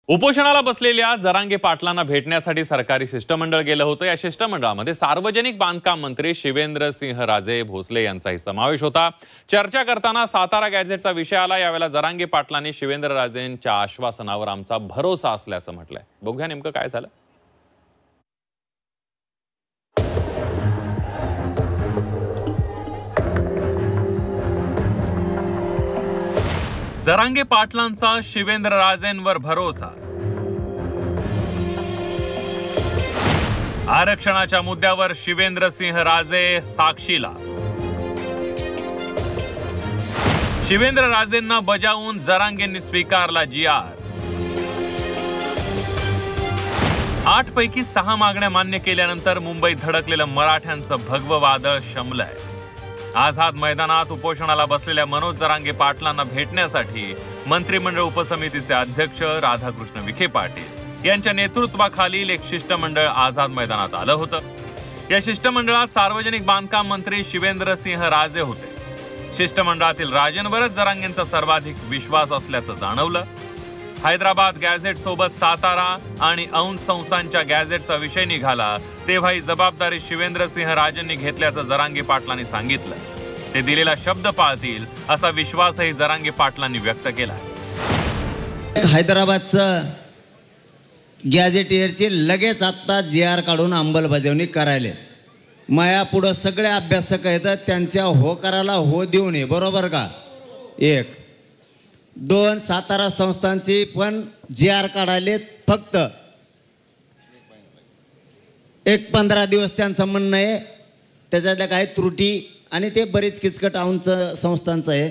उपोषणाला बसलेल्या जरांगे पाटलांना भेटण्यासाठी सरकारी शिष्टमंडळ गेलं होतं। या शिष्टमंडळामध्ये सार्वजनिक बांधकाम मंत्री शिवेंद्रसिंहराजे भोसले यांचाही समावेश होता। चर्चा करताना सातारा गॅझेटचा विषय आला। यावेळेला जरांगे पाटलांनी शिवेंद्रराजेंच्या आश्वासनावर आमचा भरोसा असल्याचं म्हटलंय। बघूया नेमकं काय झालं। जरांगे पाटलांचा शिवेंद्रराजेंवर भरोसा। आरक्षणाच्या मुद्द्यावर शिवेंद्रसिंहराजे साक्षीला। शिवेंद्रराजेंना बजावून जरांगेंनी स्वीकारला जी.आर. 8 पैकी 6 मागण्या मान्य केल्यानंतर मुंबईत धडकलेलं मराठ्यांचं भगवं वादळ शमलंय। आझाद मैदानात उपोषणाला बसलेल्या मनोज जरांगे पाटलांना भेटण्यासाठी मंत्रिमंडळ उपसमितीचे अध्यक्ष राधाकृष्ण विखे पाटील यांच्या नेतृत्वाखालील एक शिष्टमंडळ आझाद मैदानात आलं होतं। या शिष्टमंडळात सार्वजनिक बांधकाम मंत्री शिवेंद्रसिंहराजे होते। शिष्टमंडळातील राजेंवरच जरांगेंचा सर्वाधिक विश्वास असल्याचं जाणवलं। हैदराबाद गॅझेट सोबत सातारा आणि औंध संस्थांच्या गॅझेटचा विषय निघाला तेव्हा ही जबाबदारी शिवेंद्रसिंहराजेंनी घेतल्याचं जरांगे पाटलांनी सांगितलं। ते दिलेला शब्द पाळतील असा विश्वासही जरांगे पाटलांनी व्यक्त केला। हैदराबादचं गॅझेटियरची लगेच आता जी.आर. काढून अंमलबजावणी करायले। माया पुढे सगळे अभ्यासक आहेत, त्यांच्या होकाराला हो देऊ नये, बरोबर का? 1 2 सातारा संस्थांची पण जी.आर. काढायले फक्त 15 दिवस त्यांचं म्हणणं आहे। त्याच्यातल्या काही त्रुटी आणि ते बरीच किचकट औंधचं संस्थांचं आहे।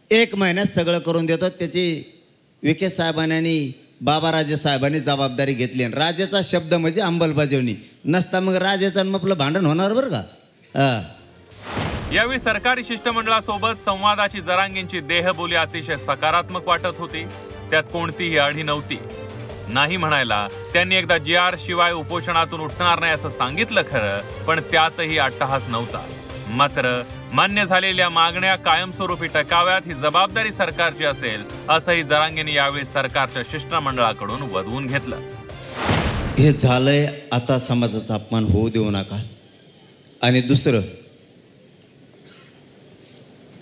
1 महिन्यात सगळं करून देतो। त्याची विखे साहेबांनी आणि बाबाराजे साहेबांनी जबाबदारी घेतली। आणि राजेचा शब्द म्हणजे अंमलबजावणी नसता मग राजेचं आपलं भांडण होणार बरं का। यावेळी सरकारी शिष्टमंडळासोबत संवादाची जरांगेंची देहबोली अतिशय सकारात्मक वाटत होती। त्यात कोणतीही अढी नव्हती। नाही म्हणायला त्यांनी एकदा जी.आर. शिवाय उपोषणातून उठणार नाही असं सांगितलं खरं, पण त्यातही अट्टहास नव्हता। मात्र मान्य झालेल्या मागण्या कायमस्वरूपी टकाव्यात ही जबाबदारी सरकारची असेल असंही जरांगेंनी यावेळी सरकारच्या शिष्टमंडळाकडून वदवून घेतलं। हे झालंय, आता समाजाचा अपमान होऊ देऊ नका। आणि दुसरं,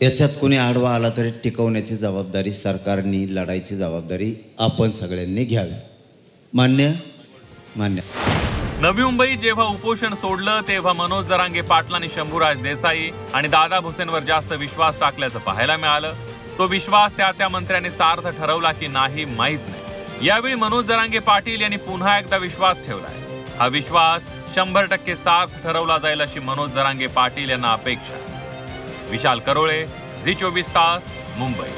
याच्यात कोणी आडवा आला तरी टिकवण्याची जबाबदारी सरकारने, लढायची जबाबदारी आपण सगळ्यांनी घ्यावी। मान्य? मान्य। नवी मुंबईत जेव्हा उपोषण सोडलं तेव्हा मनोज जरांगे पाटलांनी शंभूराज देसाई आणि दादा भुसेंवर जास्त विश्वास टाकल्याचं पाहायला मिळालं। तो विश्वास त्या मंत्र्यांनी सार्थ ठरवला की नाही माहीत नाही। यावेळी मनोज जरांगे पाटील यांनी पुन्हा एकदा विश्वास ठेवलाय। हा विश्वास 100% सार्थ ठरवला जाईल अशी मनोज जरांगे पाटील यांना अपेक्षा। विशाल करोळे, झी 24 तास, मुंबई।